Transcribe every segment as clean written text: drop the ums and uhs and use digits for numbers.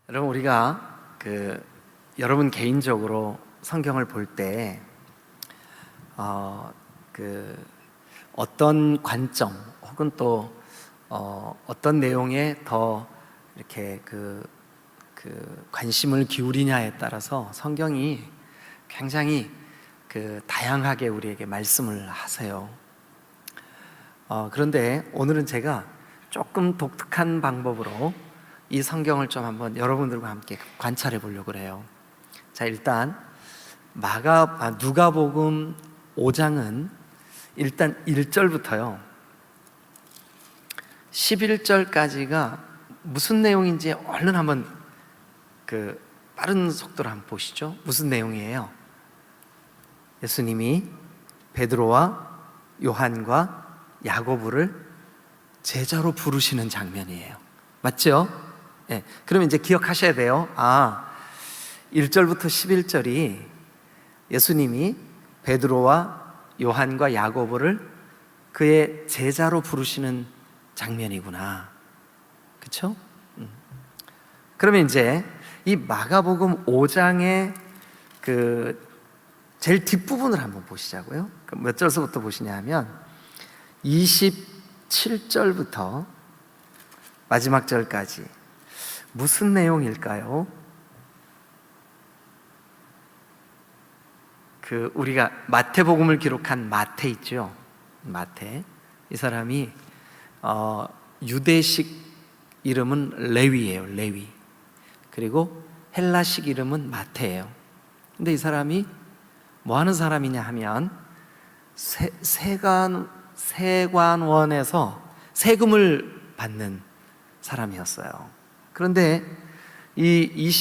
여러분, 우리가 여러분 개인적으로 성경을 볼 때 어떤 관점 혹은 또 어떤 내용에 더 이렇게 관심을 기울이냐에 따라서 성경이 굉장히 다양하게 우리에게 말씀을 하세요. 그런데 오늘은 제가 조금 독특한 방법으로 이 성경을 좀 한번 여러분들과 함께 관찰해 보려고 그래요. 자, 일단 누가복음 5장은 일단 1절부터요 11절까지가 무슨 내용인지 얼른 한번 빠른 속도로 한번 보시죠. 무슨 내용이에요? 예수님이 베드로와 요한과 야고보를 제자로 부르시는 장면이에요. 맞죠? 네. 그러면 이제 기억하셔야 돼요. 1절부터 11절이 예수님이 베드로와 요한과 야고보를 그의 제자로 부르시는 장면이구나. 그렇죠? 그러면 이제 이 마가복음 5장의 제일 뒷부분을 한번 보시자고요. 몇 절서부터 보시냐 하면 27절부터 마지막 절까지 무슨 내용일까요? 우리가 마태복음을 기록한 마태 있죠? 마태. 이 사람이 유대식 이름은 레위예요. 레위. 그리고 헬라식 이름은 마태예요. 근데 이 사람이 뭐 하는 사람이냐 하면 세관원에서 세금을 받는 사람이었어요. 그런데 이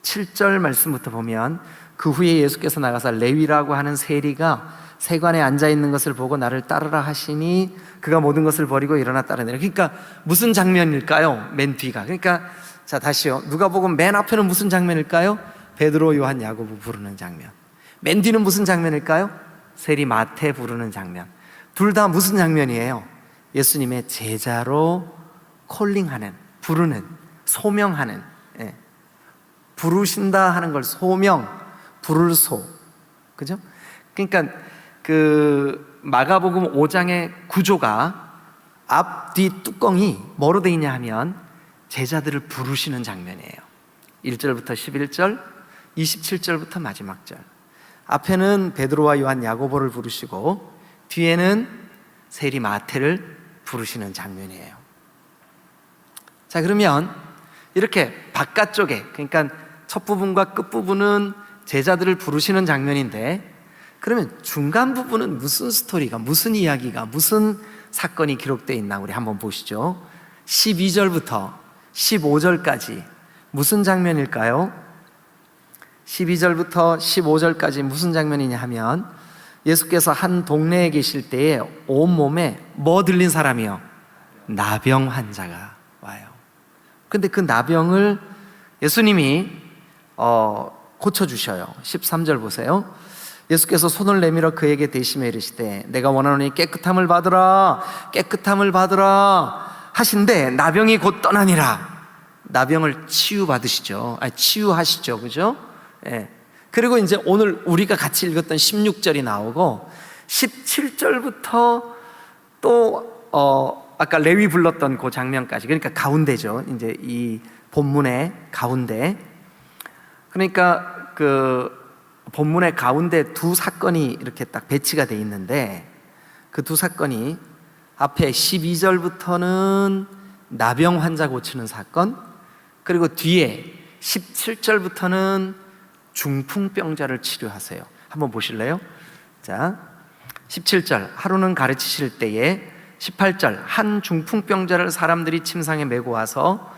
27절 말씀부터 보면 그 후에 예수께서 나가사 레위라고 하는 세리가 세관에 앉아 있는 것을 보고 나를 따르라 하시니 그가 모든 것을 버리고 일어나 따르니라. 그러니까 무슨 장면일까요? 맨 뒤가. 그러니까 자, 다시요. 누가복음 맨 앞에는 무슨 장면일까요? 베드로, 요한, 야고보 부르는 장면. 맨 뒤는 무슨 장면일까요? 세리 마태 부르는 장면. 둘 다 무슨 장면이에요? 예수님의 제자로 콜링하는, 부르는, 소명하는, 부르신다 하는 걸 소명, 부를 소. 그죠? 그러니까 마가복음 5장의 구조가 앞, 뒤 뚜껑이 뭐로 돼 있냐 하면 제자들을 부르시는 장면이에요. 1절부터 11절, 27절부터 마지막 절. 앞에는 베드로와 요한, 야고보를 부르시고 뒤에는 세리 마태를 부르시는 장면이에요. 자, 그러면 이렇게 바깥쪽에, 그러니까 첫 부분과 끝 부분은 제자들을 부르시는 장면인데, 그러면 중간 부분은 무슨 스토리가, 무슨 이야기가, 무슨 사건이 기록되어 있나 우리 한번 보시죠. 12절부터 15절까지 무슨 장면일까요? 12절부터 15절까지 무슨 장면이냐 하면 예수께서 한 동네에 계실 때에 온몸에 뭐 들린 사람이요? 나병 환자가 와요. 근데 그 나병을 예수님이 고쳐주셔요. 13절 보세요. 예수께서 손을 내밀어 그에게 대시며 이르시되 내가 원하노니 깨끗함을 받으라, 깨끗함을 받으라 하신데 나병이 곧 떠나니라. 나병을 치유받으시죠. 치유하시죠. 그죠? 예. 그리고 이제 오늘 우리가 같이 읽었던 16절이 나오고 17절부터 또 아까 레위 불렀던 그 장면까지, 그러니까 가운데죠. 이제 이 본문의 가운데. 그러니까 본문의 가운데 두 사건이 이렇게 딱 배치가 돼 있는데 그 두 사건이 앞에 12절부터는 나병 환자 고치는 사건, 그리고 뒤에 17절부터는 중풍병자를 치료하세요. 한번 보실래요? 자, 17절 하루는 가르치실 때에 18절 한 중풍병자를 사람들이 침상에 메고 와서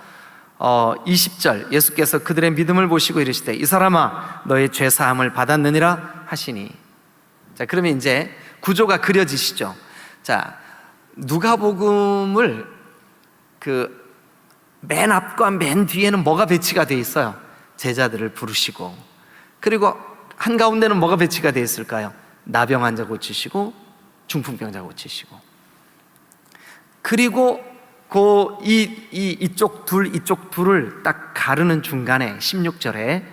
20절 예수께서 그들의 믿음을 보시고 이르시되 이 사람아 너의 죄 사함을 받았느니라 하시니. 자, 그러면 이제 구조가 그려지시죠. 자, 누가복음을 맨 앞과 맨 뒤에는 뭐가 배치가 되어 있어요? 제자들을 부르시고, 그리고 한가운데는 뭐가 배치가 되어 있을까요? 나병 환자 고치시고 중풍병자 고치시고, 그리고 이쪽 둘을 딱 가르는 중간에 16절에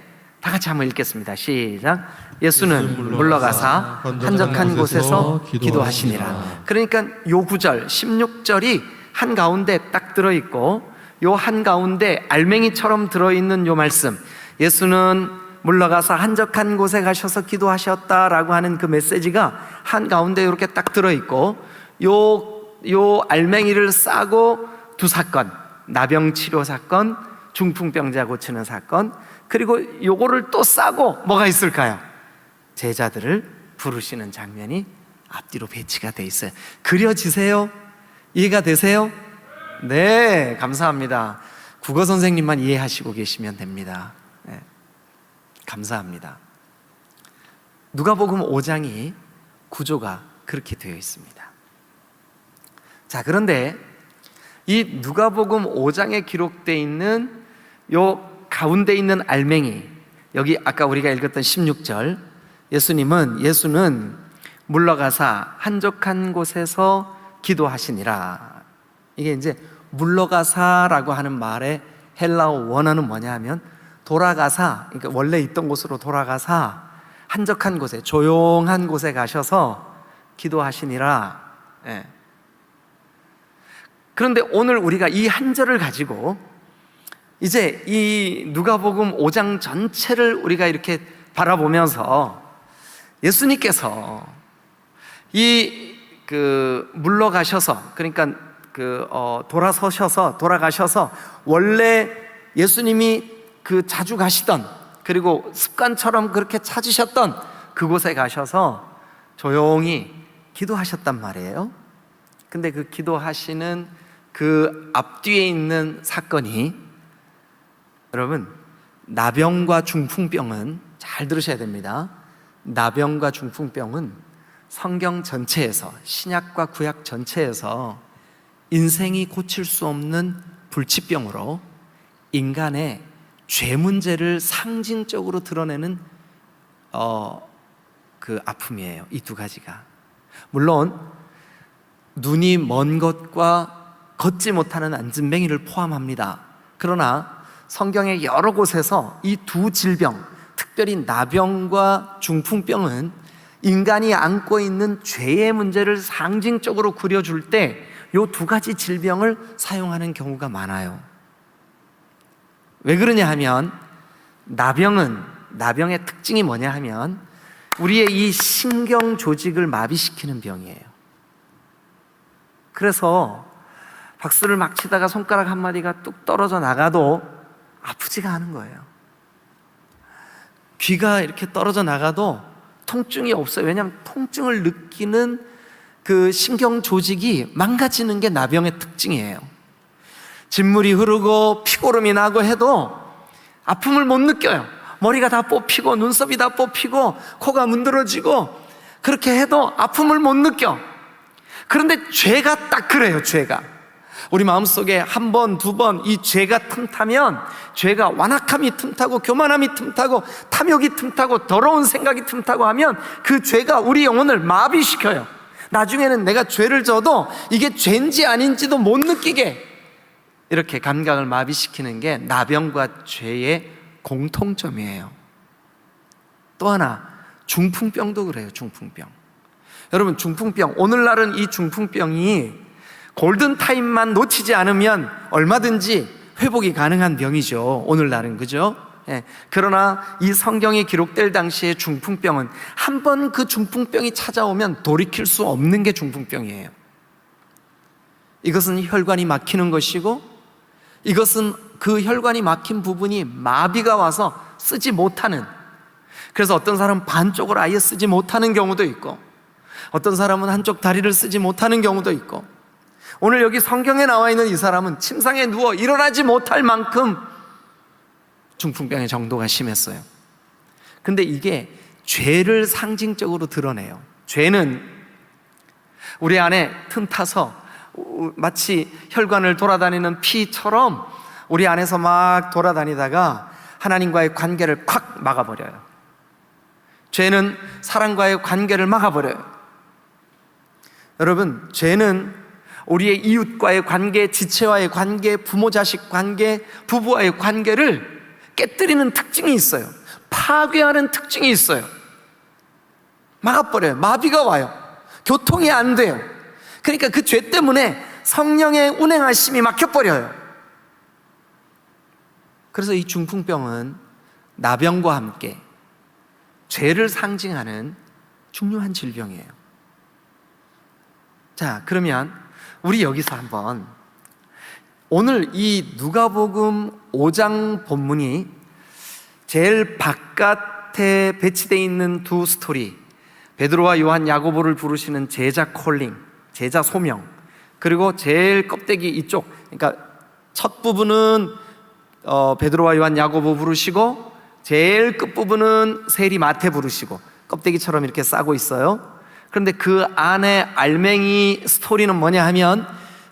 다 같이 한번 읽겠습니다. 시작. 예수는 물러가사 한적한 곳에서 기도하시니라. 그러니까 요 구절 16절이 한가운데 딱 들어있고, 요 한가운데 알맹이처럼 들어있는 요 말씀, 예수는 물러가서 한적한 곳에 가셔서 기도하셨다라고 하는 그 메시지가 한가운데 이렇게 딱 들어있고, 요 알맹이를 싸고 두 사건, 나병 치료 사건, 중풍병자 고치는 사건, 그리고 요거를 또 싸고 뭐가 있을까요? 제자들을 부르시는 장면이 앞뒤로 배치가 돼 있어요. 그려지세요? 이해가 되세요? 네, 감사합니다. 국어 선생님만 이해하시고 계시면 됩니다. 네, 감사합니다. 누가복음 5장이 구조가 그렇게 되어 있습니다. 자, 그런데 이 누가복음 5장에 기록되어 있는 요 가운데 있는 알맹이, 여기 아까 우리가 읽었던 16절, 예수는 물러가사 한적한 곳에서 기도하시니라. 이게 이제 물러가사라고 하는 말의 헬라어 원어는 뭐냐 하면 돌아가사, 그러니까 원래 있던 곳으로 돌아가사 한적한 곳에, 조용한 곳에 가셔서 기도하시니라. 예. 그런데 오늘 우리가 이 한 절을 가지고 이제 이 누가복음 5장 전체를 우리가 이렇게 바라보면서 예수님께서 물러가셔서, 그러니까 돌아가셔서 원래 예수님이 자주 가시던, 그리고 습관처럼 그렇게 찾으셨던 그곳에 가셔서 조용히 기도하셨단 말이에요. 근데 그 기도하시는 그 앞뒤에 있는 사건이, 여러분, 나병과 중풍병은 잘 들으셔야 됩니다. 나병과 중풍병은 성경 전체에서, 신약과 구약 전체에서 인생이 고칠 수 없는 불치병으로 인간의 죄 문제를 상징적으로 드러내는 그 아픔이에요. 이 두 가지가. 물론 눈이 먼 것과 걷지 못하는 안진뱅이를 포함합니다. 그러나 성경의 여러 곳에서 이 두 질병, 특별히 나병과 중풍병은 인간이 안고 있는 죄의 문제를 상징적으로 그려줄 때 이 두 가지 질병을 사용하는 경우가 많아요. 왜 그러냐 하면, 나병의 특징이 뭐냐 하면 우리의 이 신경 조직을 마비시키는 병이에요. 그래서 박수를 막 치다가 손가락 한 마디가 뚝 떨어져 나가도 아프지가 않은 거예요. 귀가 이렇게 떨어져 나가도 통증이 없어요. 왜냐하면 통증을 느끼는 그 신경 조직이 망가지는 게 나병의 특징이에요. 진물이 흐르고 피고름이 나고 해도 아픔을 못 느껴요. 머리가 다 뽑히고 눈썹이 다 뽑히고 코가 문드러지고 그렇게 해도 아픔을 못 느껴. 그런데 죄가 딱 그래요. 죄가 우리 마음속에 한 번, 두 번 이 죄가 틈타면, 죄가 완악함이 틈타고 교만함이 틈타고 탐욕이 틈타고 더러운 생각이 틈타고 하면 그 죄가 우리 영혼을 마비시켜요. 나중에는 내가 죄를 져도 이게 죄인지 아닌지도 못 느끼게 이렇게 감각을 마비시키는 게 나병과 죄의 공통점이에요. 또 하나, 중풍병도 그래요. 중풍병. 여러분, 중풍병, 오늘날은 이 중풍병이 골든타임만 놓치지 않으면 얼마든지 회복이 가능한 병이죠. 오늘날은, 그죠? 예. 그러나 이 성경이 기록될 당시의 중풍병은 한 번 그 중풍병이 찾아오면 돌이킬 수 없는 게 중풍병이에요. 이것은 혈관이 막히는 것이고, 이것은 그 혈관이 막힌 부분이 마비가 와서 쓰지 못하는, 그래서 어떤 사람은 반쪽을 아예 쓰지 못하는 경우도 있고, 어떤 사람은 한쪽 다리를 쓰지 못하는 경우도 있고, 오늘 여기 성경에 나와 있는 이 사람은 침상에 누워 일어나지 못할 만큼 중풍병의 정도가 심했어요. 근데 이게 죄를 상징적으로 드러내요. 죄는 우리 안에 틈타서 마치 혈관을 돌아다니는 피처럼 우리 안에서 막 돌아다니다가 하나님과의 관계를 콱 막아버려요. 죄는 사람과의 관계를 막아버려요. 여러분, 죄는 우리의 이웃과의 관계, 지체와의 관계, 부모 자식 관계, 부부와의 관계를 깨뜨리는 특징이 있어요. 파괴하는 특징이 있어요. 막아버려요. 마비가 와요. 교통이 안 돼요. 그러니까 그 죄 때문에 성령의 운행하심이 막혀버려요. 그래서 이 중풍병은 나병과 함께 죄를 상징하는 중요한 질병이에요. 자, 그러면 우리 여기서 한번 오늘 이 누가복음 5장 본문이 제일 바깥에 배치되어 있는 두 스토리, 베드로와 요한, 야고보를 부르시는 제자 콜링, 제자 소명, 그리고 제일 껍데기 이쪽, 그러니까 첫 부분은 베드로와 요한, 야고보 부르시고 제일 끝부분은 세리, 마태 부르시고 껍데기처럼 이렇게 싸고 있어요. 그런데 그 안에 알맹이 스토리는 뭐냐 하면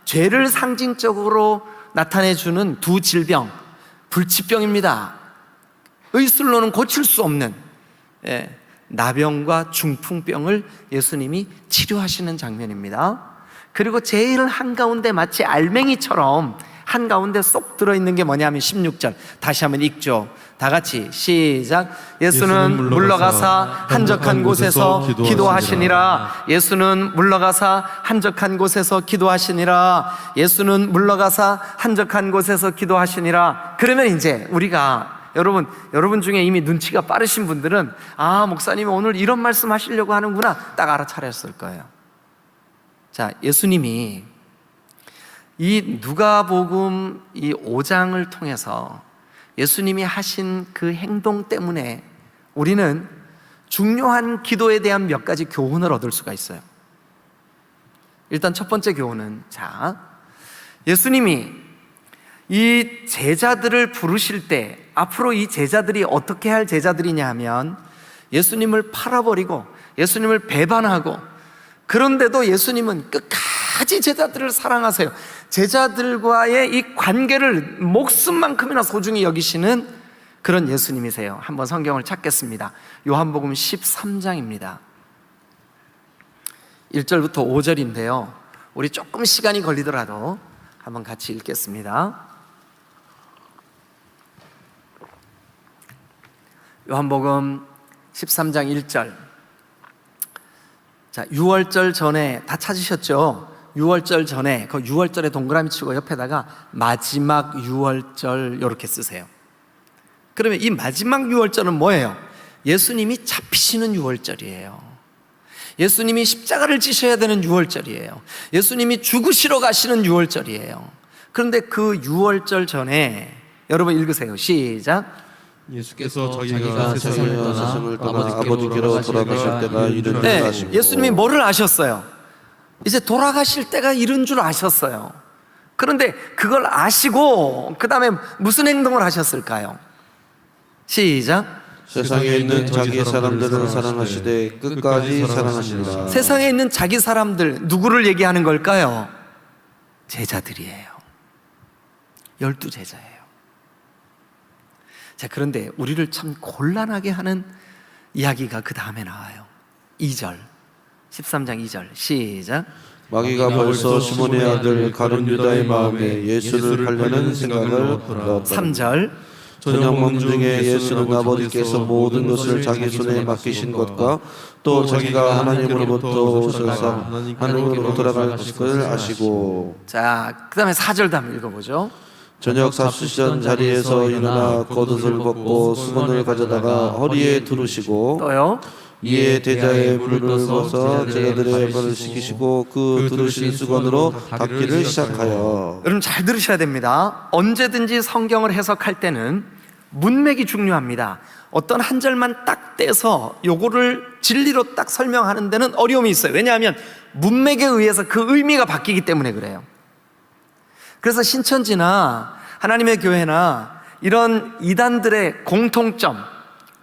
죄를 상징적으로 나타내주는 두 질병, 불치병입니다. 의술로는 고칠 수 없는 나병과 중풍병을 예수님이 치료하시는 장면입니다. 그리고 제일 한가운데 마치 알맹이처럼 한가운데 쏙 들어있는 게 뭐냐면 16절 다시 한번 읽죠. 다 같이 시작. 예수는 물러가사 한적한 곳에서 기도하시니라. 예수는 물러가사 한적한 곳에서 기도하시니라. 예수는 물러가사 한적한 곳에서 기도하시니라. 그러면 이제 우리가 여러분 중에 이미 눈치가 빠르신 분들은 아, 목사님이 오늘 이런 말씀 하시려고 하는구나 딱 알아차렸을 거예요. 자, 예수님이 이 누가복음 이 5장을 통해서 예수님이 하신 그 행동 때문에 우리는 중요한 기도에 대한 몇 가지 교훈을 얻을 수가 있어요. 일단 첫 번째 교훈은, 자, 예수님이 이 제자들을 부르실 때 앞으로 이 제자들이 어떻게 할 제자들이냐 하면 예수님을 팔아버리고 예수님을 배반하고, 그런데도 예수님은 끝까지 제자들을 사랑하세요. 제자들과의 이 관계를 목숨만큼이나 소중히 여기시는 그런 예수님이세요. 한번 성경을 찾겠습니다. 요한복음 13장입니다 1절부터 5절인데요 우리 조금 시간이 걸리더라도 한번 같이 읽겠습니다. 요한복음 13장 1절. 자, 6월절 전에 다 찾으셨죠? 6월절 전에 그 6월절에 동그라미 치고 옆에다가 마지막 6월절 이렇게 쓰세요. 그러면 이 마지막 6월절은 뭐예요? 예수님이 잡히시는 6월절이에요. 예수님이 십자가를 지셔야 되는 6월절이에요. 예수님이 죽으시러 가시는 6월절이에요. 그런데 그 6월절 전에 여러분 읽으세요. 시작. 예수께서 자기가 세상을 떠나 아버지께로 돌아가실 때가 이른 줄 네, 아시고. 예수님이 뭐를 아셨어요? 이제 돌아가실 때가 이른 줄 아셨어요. 그런데 그걸 아시고 그 다음에 무슨 행동을 하셨을까요? 시작. 세상에 있는 자기 사람들을 사랑하시되 끝까지 사랑하시리라. 세상에 있는 자기 사람들, 누구를 얘기하는 걸까요? 제자들이에요. 12제자예요. 자, 그런데 우리를 참 곤란하게 하는 이야기가 그 다음에 나와요. 2절, 13장 2절 시작. 마귀가 벌써 시몬의 아들 가룟 유다의 마음에 예수를 하려는 생각을 넣었다. 3절. 저녁 먹는 중에 예수는 아버지께서 모든 것을 자기 손에 맡기신 것과 또 자기가 하나님으로부터 오셔서 하나님으로 돌아갈 것을 아시고. 자, 그 다음에 4절도 한번 읽어보죠. 저녁 잡수시던 자리에서 일어나 겉옷을 벗고 수건을 가져다가 허리에 두르시고 또요. 이에 대자에 물을 부어서 제자들의 발을 씻기시고 그 두르신 수건으로 닦기를 시작하여. 여러분 잘 들으셔야 됩니다. 언제든지 성경을 해석할 때는 문맥이 중요합니다. 어떤 한 절만 딱 떼서 요거를 진리로 딱 설명하는 데는 어려움이 있어요. 왜냐하면 문맥에 의해서 그 의미가 바뀌기 때문에 그래요. 그래서 신천지나 하나님의 교회나 이런 이단들의 공통점,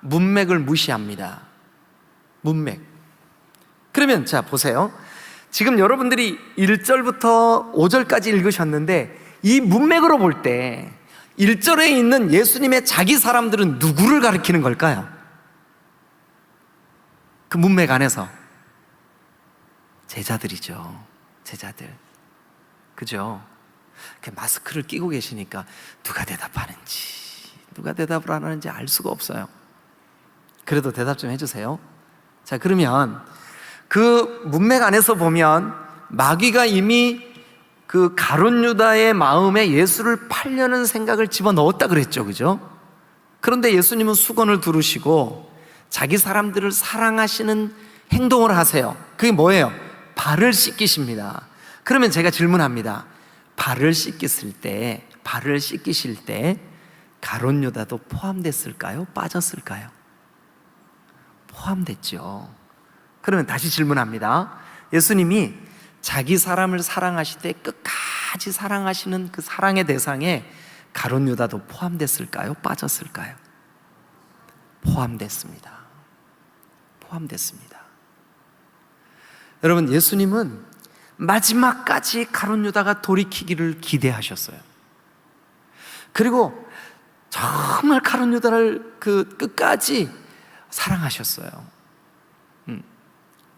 문맥을 무시합니다. 문맥. 그러면 자 보세요. 지금 여러분들이 1절부터 5절까지 읽으셨는데 이 문맥으로 볼 때 1절에 있는 예수님의 자기 사람들은 누구를 가리키는 걸까요? 그 문맥 안에서 제자들이죠. 제자들. 그죠? 마스크를 끼고 계시니까 누가 대답하는지, 누가 대답을 안 하는지 알 수가 없어요. 그래도 대답 좀 해주세요. 자, 그러면 그 문맥 안에서 보면 마귀가 이미 그 가룟 유다의 마음에 예수를 팔려는 생각을 집어넣었다 그랬죠, 그죠? 그런데 예수님은 수건을 두르시고 자기 사람들을 사랑하시는 행동을 하세요. 그게 뭐예요? 발을 씻기십니다. 그러면 제가 질문합니다. 발을 씻기실 때 가룟 유다도 포함됐을까요? 빠졌을까요? 포함됐죠. 그러면 다시 질문합니다. 예수님이 자기 사람을 사랑하실 때 끝까지 사랑하시는 그 사랑의 대상에 가룟 유다도 포함됐을까요? 빠졌을까요? 포함됐습니다. 포함됐습니다. 여러분, 예수님은 마지막까지 가룟 유다가 돌이키기를 기대하셨어요. 그리고 정말 가룟 유다를 그 끝까지 사랑하셨어요.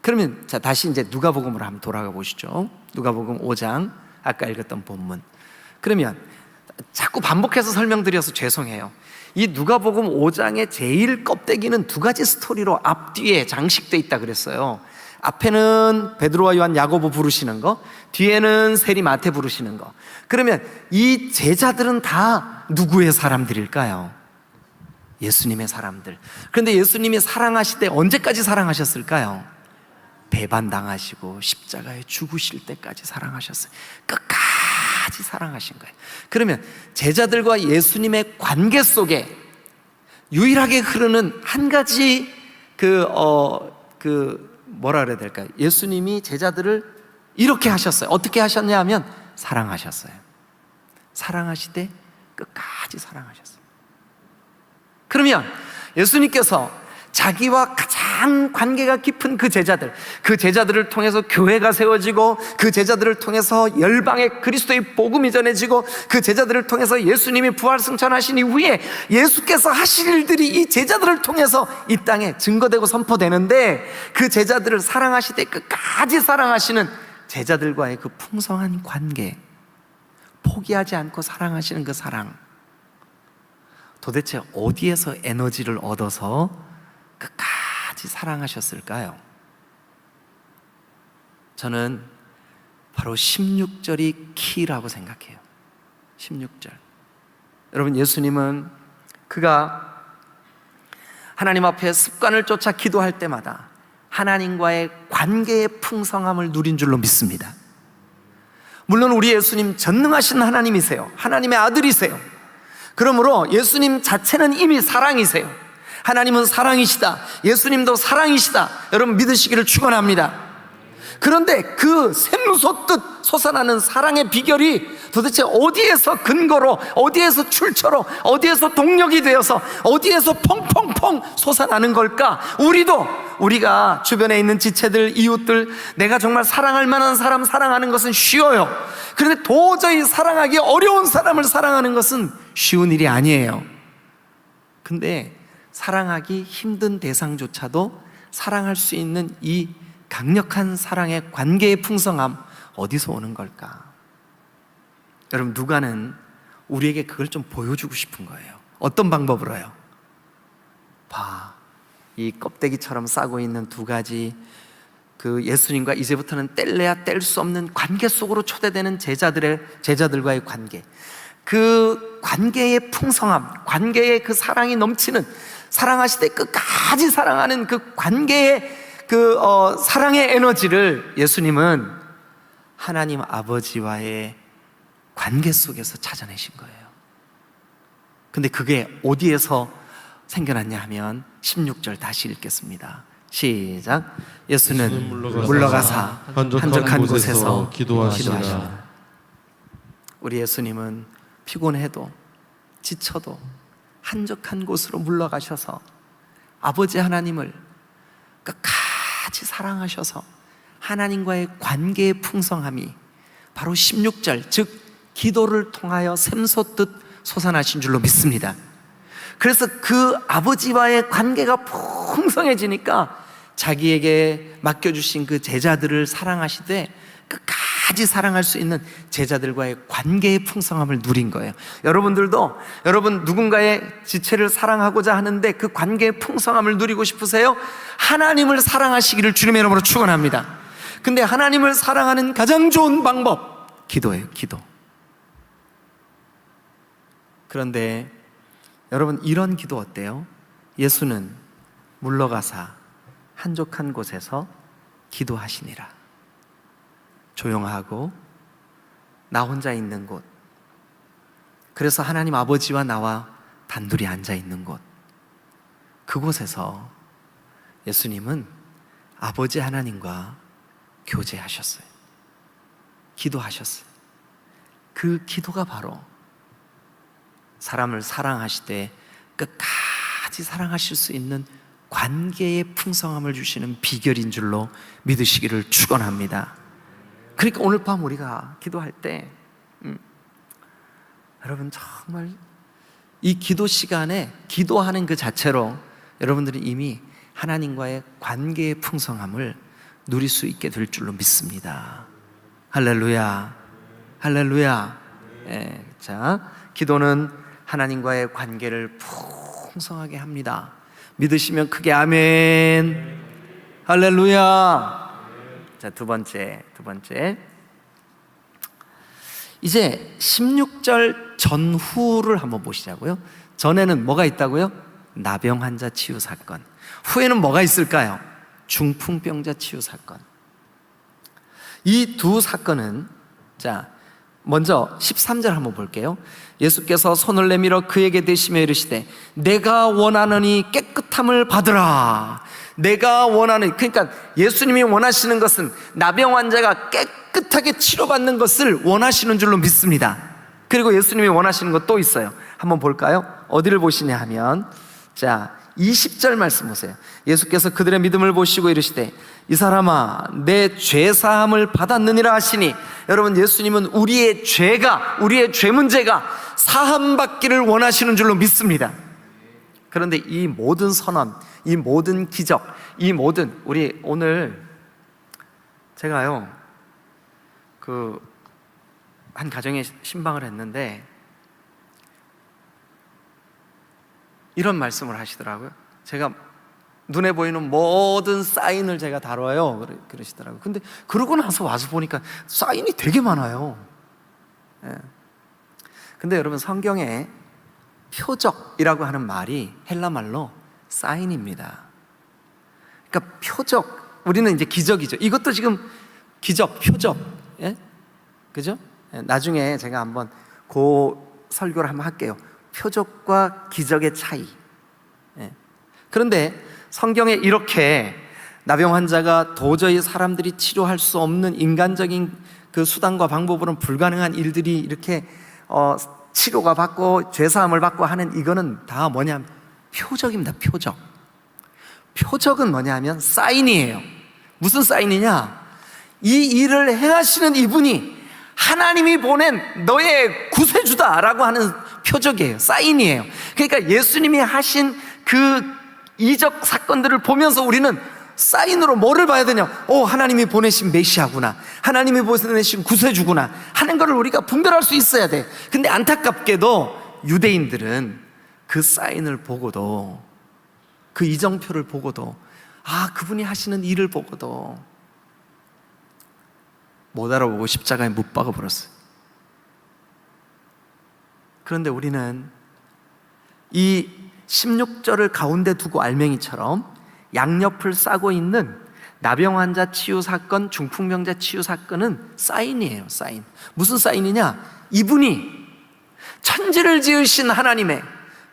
그러면 자, 다시 이제 누가복음으로 한번 돌아가 보시죠. 누가복음 5장, 아까 읽었던 본문. 그러면 자꾸 반복해서 설명드려서 죄송해요. 이 누가복음 5장의 제일 껍데기는 두 가지 스토리로 앞뒤에 장식돼 있다 그랬어요. 앞에는 베드로와 요한, 야고보 부르시는 거, 뒤에는 세리, 마태 부르시는 거. 그러면 이 제자들은 다 누구의 사람들일까요? 예수님의 사람들. 그런데 예수님이 사랑하실 때 언제까지 사랑하셨을까요? 배반당하시고 십자가에 죽으실 때까지 사랑하셨어요. 끝까지 사랑하신 거예요. 그러면 제자들과 예수님의 관계 속에 유일하게 흐르는 한 가지 뭐라 그래야 될까요? 예수님이 제자들을 이렇게 하셨어요. 어떻게 하셨냐 하면 사랑하셨어요. 사랑하시되 끝까지 사랑하셨어요. 그러면 예수님께서 자기와 가장 관계가 깊은 그 제자들을 통해서 교회가 세워지고, 그 제자들을 통해서 열방에 그리스도의 복음이 전해지고, 그 제자들을 통해서 예수님이 부활승천하신 이후에 예수께서 하실 일들이 이 제자들을 통해서 이 땅에 증거되고 선포되는데, 그 제자들을 사랑하시되 끝까지 사랑하시는 제자들과의 그 풍성한 관계, 포기하지 않고 사랑하시는 그 사랑, 도대체 어디에서 에너지를 얻어서 끝까지 사랑하셨을까요? 저는 바로 16절이 키라고 생각해요. 16절. 여러분, 예수님은 그가 하나님 앞에 습관을 쫓아 기도할 때마다 하나님과의 관계의 풍성함을 누린 줄로 믿습니다. 물론 우리 예수님 전능하신 하나님이세요. 하나님의 아들이세요. 그러므로 예수님 자체는 이미 사랑이세요. 하나님은 사랑이시다. 예수님도 사랑이시다. 여러분 믿으시기를 축원합니다. 그런데 그 샘솟듯 솟아나는 사랑의 비결이 도대체 어디에서 근거로, 어디에서 출처로, 어디에서 동력이 되어서, 어디에서 펑펑펑 솟아나는 걸까? 우리가 주변에 있는 지체들, 이웃들, 내가 정말 사랑할 만한 사람 사랑하는 것은 쉬워요. 그런데 도저히 사랑하기 어려운 사람을 사랑하는 것은 쉬운 일이 아니에요. 근데 사랑하기 힘든 대상조차도 사랑할 수 있는 이 강력한 사랑의 관계의 풍성함, 어디서 오는 걸까? 여러분, 누가는 우리에게 그걸 좀 보여주고 싶은 거예요. 어떤 방법으로요? 이 껍데기처럼 싸고 있는 두 가지, 그 예수님과 이제부터는 뗄래야 뗄 수 없는 관계 속으로 초대되는 제자들과의 관계, 그 관계의 풍성함, 관계의 그 사랑이 넘치는, 사랑하실 때 끝까지 사랑하는 그 관계의 사랑의 에너지를 예수님은 하나님 아버지와의 관계 속에서 찾아내신 거예요. 근데 그게 어디에서 생겨났냐 하면 16절 다시 읽겠습니다. 시작. 예수는 물러가사 한적한 곳에서 기도하시라. 우리 예수님은 피곤해도 지쳐도 한적한 곳으로 물러가셔서 아버지 하나님을 끝까지 사랑하셔서 하나님과의 관계의 풍성함이 바로 16절, 즉 기도를 통하여 샘솟듯 솟아나신 줄로 믿습니다. 그래서 그 아버지와의 관계가 풍성해지니까 자기에게 맡겨주신 그 제자들을 사랑하시되 끝까지 끝까지 사랑할 수 있는 제자들과의 관계의 풍성함을 누린 거예요. 여러분들도 여러분 누군가의 지체를 사랑하고자 하는데 그 관계의 풍성함을 누리고 싶으세요? 하나님을 사랑하시기를 주님의 이름으로 축원합니다. 근데 하나님을 사랑하는 가장 좋은 방법, 기도예요. 기도. 그런데 여러분, 이런 기도 어때요? 예수는 물러가사 한적한 곳에서 기도하시니라. 조용하고 나 혼자 있는 곳, 그래서 하나님 아버지와 나와 단둘이 앉아 있는 곳, 그곳에서 예수님은 아버지 하나님과 교제하셨어요. 기도하셨어요. 그 기도가 바로 사람을 사랑하시되 끝까지 사랑하실 수 있는 관계의 풍성함을 주시는 비결인 줄로 믿으시기를 축원합니다. 그러니까 오늘 밤 우리가 기도할 때 여러분 정말 이 기도 시간에 기도하는 그 자체로 여러분들이 이미 하나님과의 관계의 풍성함을 누릴 수 있게 될 줄로 믿습니다. 할렐루야, 할렐루야. 자, 기도는 하나님과의 관계를 풍성하게 합니다. 믿으시면 크게 아멘. 할렐루야. 자, 두 번째. 이제 16절 전후를 한번 보시자고요. 전에는 뭐가 있다고요? 나병 환자 치유 사건. 후에는 뭐가 있을까요? 중풍병자 치유 사건. 이 두 사건은, 자, 먼저 13절 한번 볼게요. 예수께서 손을 내밀어 그에게 대시며 이르시되 내가 원하노니 깨끗함을 받으라. 내가 원하는, 그러니까 예수님이 원하시는 것은 나병 환자가 깨끗하게 치료받는 것을 원하시는 줄로 믿습니다. 그리고 예수님이 원하시는 것 또 있어요. 한번 볼까요? 어디를 보시냐 하면, 자, 20절 말씀 보세요. 예수께서 그들의 믿음을 보시고 이르시되 이 사람아 내 죄사함을 받았느니라 하시니, 여러분 예수님은 우리의 죄가, 우리의 죄 문제가 사함받기를 원하시는 줄로 믿습니다. 그런데 이 모든 선언, 이 모든 기적, 이 모든, 우리 오늘 제가요 한 가정에 신방을 했는데 이런 말씀을 하시더라고요. 제가 눈에 보이는 모든 사인을 제가 다뤄요 그러시더라고요. 근데 그러고 나서 와서 보니까 사인이 되게 많아요. 근데 여러분, 성경에 표적이라고 하는 말이 헬라 말로 사인입니다. 그러니까 표적, 우리는 이제 기적이죠. 이것도 지금 기적, 표적, 그죠? 나중에 제가 한번 그 설교를 한번 할게요. 표적과 기적의 차이. 그런데 성경에 이렇게 나병 환자가 도저히 사람들이 치료할 수 없는 인간적인 그 수단과 방법으로는 불가능한 일들이 이렇게 치료가 받고 죄사함을 받고 하는, 이거는 다 뭐냐면 표적입니다. 표적. 표적은 뭐냐면 사인이에요. 무슨 사인이냐? 이 일을 행하시는 이분이 하나님이 보낸 너의 구세주다라고 하는 표적이에요. 사인이에요. 그러니까 예수님이 하신 그 이적 사건들을 보면서 우리는 사인으로 뭐를 봐야 되냐? 하나님이 보내신 메시아구나, 하나님이 보내신 구세주구나 하는 것을 우리가 분별할 수 있어야 돼. 근데 안타깝게도 유대인들은 그 사인을 보고도, 그 이정표를 보고도, 그분이 하시는 일을 보고도 못 알아보고 십자가에 못 박아 버렸어요. 그런데 우리는 이 16절을 가운데 두고 알맹이처럼 양옆을 싸고 있는 나병 환자 치유 사건, 중풍병자 치유 사건은 사인이에요. 사인. 무슨 사인이냐? 이분이 천지를 지으신 하나님의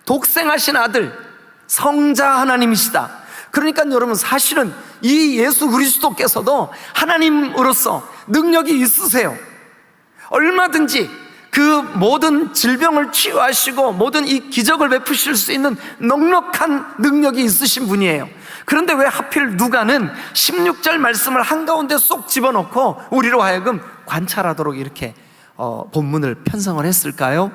독생하신 아들, 성자 하나님이시다. 그러니까 여러분, 사실은 이 예수 그리스도께서도 하나님으로서 능력이 있으세요. 얼마든지 그 모든 질병을 치유하시고 모든 이 기적을 베푸실 수 있는 넉넉한 능력이 있으신 분이에요. 그런데 왜 하필 누가는 16절 말씀을 한가운데 쏙 집어넣고 우리로 하여금 관찰하도록 이렇게 본문을 편성을 했을까요?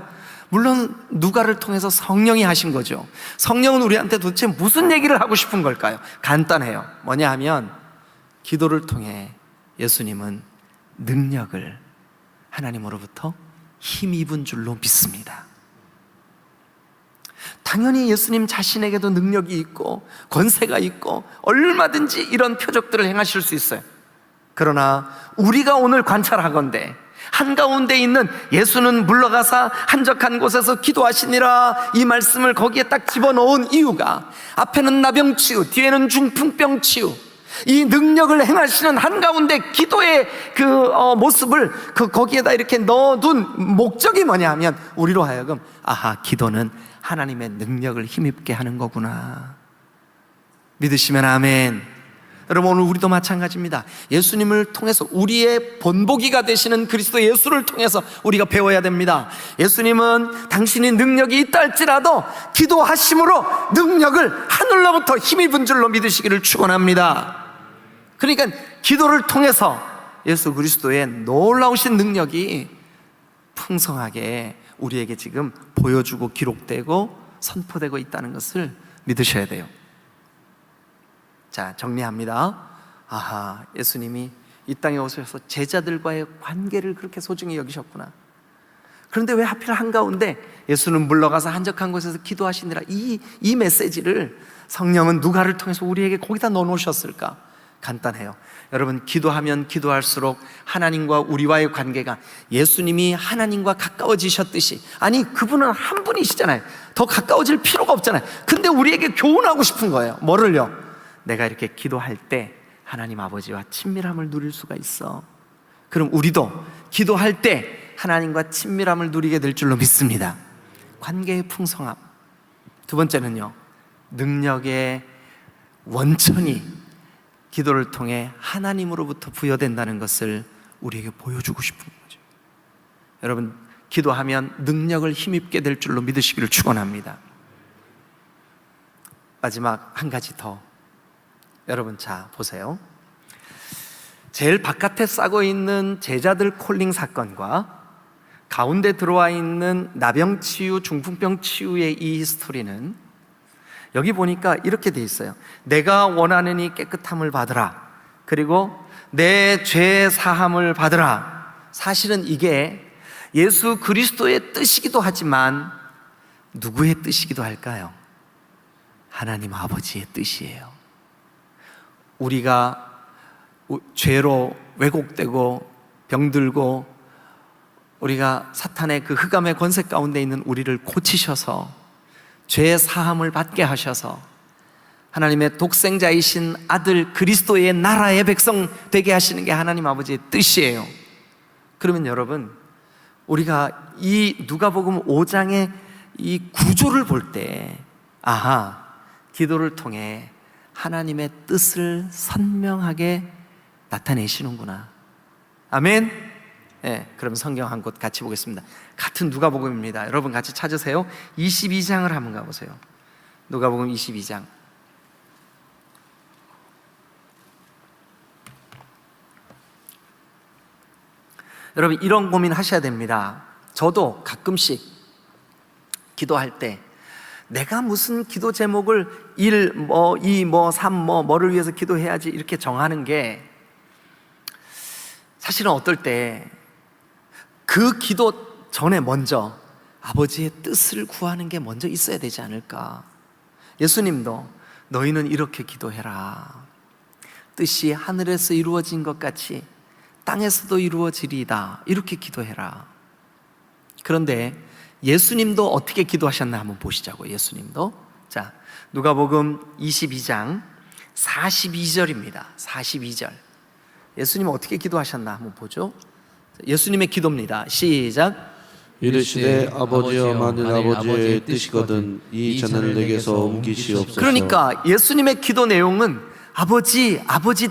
물론 누가를 통해서 성령이 하신 거죠. 성령은 우리한테 도대체 무슨 얘기를 하고 싶은 걸까요? 간단해요. 뭐냐 하면 기도를 통해 예수님은 능력을 하나님으로부터 힘입은 줄로 믿습니다. 당연히 예수님 자신에게도 능력이 있고 권세가 있고 얼마든지 이런 표적들을 행하실 수 있어요. 그러나 우리가 오늘 관찰하건대 한가운데 있는 예수는 물러가사 한적한 곳에서 기도하시니라, 이 말씀을 거기에 딱 집어넣은 이유가 앞에는 나병치유, 뒤에는 중풍병치유, 이 능력을 행하시는 한가운데 기도의 모습을 거기에다 이렇게 넣어둔 목적이 뭐냐 하면 우리로 하여금 아하, 기도는 하나님의 능력을 힘입게 하는 거구나. 믿으시면 아멘. 여러분, 오늘 우리도 마찬가지입니다. 예수님을 통해서 우리의 본보기가 되시는 그리스도 예수를 통해서 우리가 배워야 됩니다. 예수님은 당신이 능력이 있다 할지라도 기도하심으로 능력을 하늘로부터 힘입은 줄로 믿으시기를 축원합니다. 그러니까 기도를 통해서 예수 그리스도의 놀라우신 능력이 풍성하게 우리에게 지금 보여주고 기록되고 선포되고 있다는 것을 믿으셔야 돼요. 자, 정리합니다. 아하, 예수님이 이 땅에 오셔서 제자들과의 관계를 그렇게 소중히 여기셨구나. 그런데 왜 하필 한가운데 예수는 물러가서 한적한 곳에서 기도하시니라, 이 메시지를 성령은 누가를 통해서 우리에게 거기다 넣어놓으셨을까? 간단해요. 여러분, 기도하면 기도할수록 하나님과 우리와의 관계가 예수님이 하나님과 가까워지셨듯이, 아니 그분은 한 분이시잖아요. 더 가까워질 필요가 없잖아요. 근데 우리에게 교훈하고 싶은 거예요. 뭐를요? 내가 이렇게 기도할 때 하나님 아버지와 친밀함을 누릴 수가 있어. 그럼 우리도 기도할 때 하나님과 친밀함을 누리게 될 줄로 믿습니다. 관계의 풍성함. 두 번째는요, 능력의 원천이 기도를 통해 하나님으로부터 부여된다는 것을 우리에게 보여주고 싶은 거죠. 여러분, 기도하면 능력을 힘입게 될 줄로 믿으시기를 축원합니다. 마지막 한 가지 더. 여러분, 자 보세요. 제일 바깥에 싸고 있는 제자들 콜링 사건과 가운데 들어와 있는 나병치유, 중풍병치유의 이 스토리는 여기 보니까 이렇게 돼 있어요. 내가 원하느니 깨끗함을 받으라, 그리고 내 죄 사함을 받으라. 사실은 이게 예수 그리스도의 뜻이기도 하지만 누구의 뜻이기도 할까요? 하나님 아버지의 뜻이에요. 우리가 죄로 왜곡되고 병들고 우리가 사탄의 그 흑암의 권세 가운데 있는 우리를 고치셔서 죄의 사함을 받게 하셔서 하나님의 독생자이신 아들 그리스도의 나라의 백성 되게 하시는 게 하나님 아버지의 뜻이에요. 그러면 여러분, 우리가 이 누가복음 5장의 이 구조를 볼 때 아하, 기도를 통해 하나님의 뜻을 선명하게 나타내시는구나. 아멘. 네, 그럼 성경 한 곳 같이 보겠습니다. 같은 누가복음입니다. 여러분 같이 찾으세요. 22장을 한번 가보세요. 누가복음 22장. 여러분, 이런 고민 하셔야 됩니다. 저도 가끔씩 기도할 때 내가 무슨 기도 제목을 1, 2, 3, 뭐를 위해서 기도해야지 이렇게 정하는 게 사실은 어떨 때 그 기도 전에 먼저 아버지의 뜻을 구하는 게 먼저 있어야 되지 않을까. 예수님도 너희는 이렇게 기도해라. 뜻이 하늘에서 이루어진 것 같이 땅에서도 이루어지리이다. 이렇게 기도해라. 그런데 예수님도 어떻게 기도하셨나 한번 보시자고요. 예수님도. 자, 누가복음 22장 42절입니다. 42절. 예수님은 어떻게 기도하셨나 한번 보죠. 예수님의 기도입니다. 시작. 이르시되 아버지여, 만일 아버지의 뜻이거든 이 잔을 내게서 옮기시옵소서. 그러니까 예수님의 기도 내용은 아버지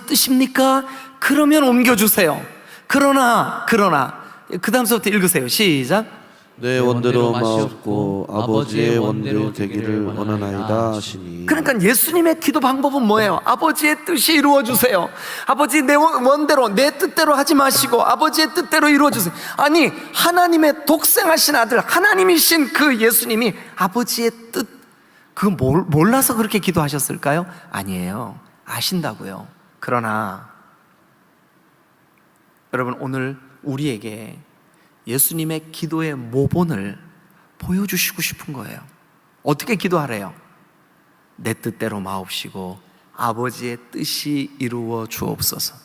뜻입니까? 그러면 옮겨주세요. 그러나 그 다음서부터 읽으세요. 시작. 내 원대로 마옵고 아버지의 원대로 되기를 원하나이다 하시니. 그러니까 예수님의 기도 방법은 뭐예요? 아버지의 뜻이 이루어주세요. 아버지 내 원대로, 내 뜻대로 하지 마시고 아버지의 뜻대로 이루어주세요. 아니, 하나님의 독생하신 아들, 하나님이신 그 예수님이 아버지의 뜻, 그거 몰라서 그렇게 기도하셨을까요? 아니에요. 아신다고요. 그러나 여러분, 오늘 우리에게 예수님의 기도의 모본을 보여주시고 싶은 거예요. 어떻게 기도하래요? 내 뜻대로 마옵시고 아버지의 뜻이 이루어 주옵소서.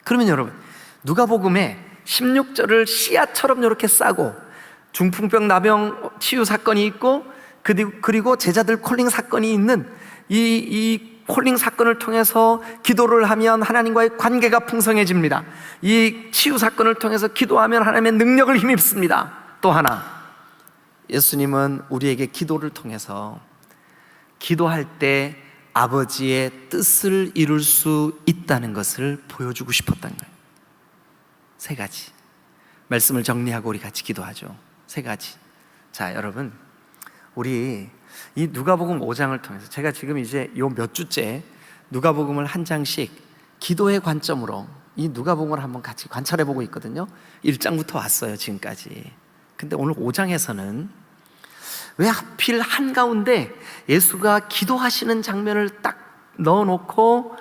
그러면 여러분, 누가복음에 16절을 씨앗처럼 이렇게 싸고 중풍병 나병 치유 사건이 있고 그리고 제자들 콜링 사건이 있는 이 콜링 사건을 통해서 기도를 하면 하나님과의 관계가 풍성해집니다. 이 치유 사건을 통해서 기도하면 하나님의 능력을 힘입습니다. 또 하나, 예수님은 우리에게 기도를 통해서 기도할 때 아버지의 뜻을 이룰 수 있다는 것을 보여주고 싶었던 거예요. 세 가지 말씀을 정리하고 우리 같이 기도하죠. 세 가지. 자, 여러분, 우리 이 누가복음 5장을 통해서 제가 지금 이제 요 몇 주째 누가복음을 한 장씩 기도의 관점으로 이 누가복음을 한번 같이 관찰해 보고 있거든요. 1장부터 왔어요, 지금까지. 근데 오늘 5장에서는 왜 하필 한가운데 예수가 기도하시는 장면을 딱 넣어놓고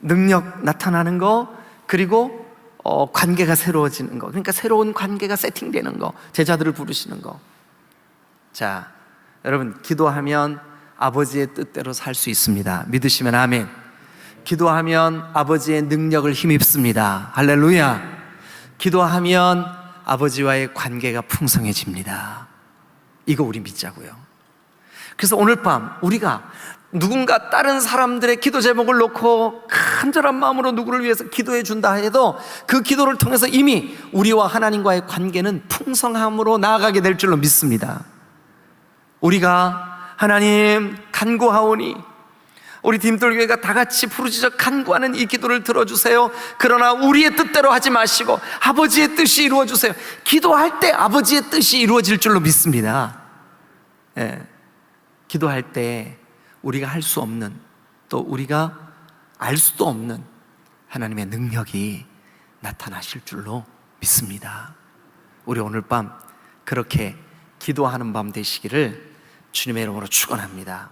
능력 나타나는 거, 그리고 관계가 새로워지는 거, 그러니까 새로운 관계가 세팅되는 거, 제자들을 부르시는 거. 자, 여러분, 기도하면 아버지의 뜻대로 살 수 있습니다. 믿으시면 아멘. 기도하면 아버지의 능력을 힘입습니다. 할렐루야. 기도하면 아버지와의 관계가 풍성해집니다. 이거 우리 믿자고요. 그래서 오늘 밤 우리가 누군가 다른 사람들의 기도 제목을 놓고 간절한 마음으로 누구를 위해서 기도해 준다 해도 그 기도를 통해서 이미 우리와 하나님과의 관계는 풍성함으로 나아가게 될 줄로 믿습니다. 우리가 하나님 간구하오니, 우리 디딤돌교회가 다 같이 부르짖어 간구하는 이 기도를 들어주세요. 그러나 우리의 뜻대로 하지 마시고 아버지의 뜻이 이루어주세요. 기도할 때 아버지의 뜻이 이루어질 줄로 믿습니다. 예. 기도할 때 우리가 할 수 없는, 또 우리가 알 수도 없는 하나님의 능력이 나타나실 줄로 믿습니다. 우리 오늘 밤 그렇게 기도하는 밤 되시기를 주님의 이름으로 축원합니다.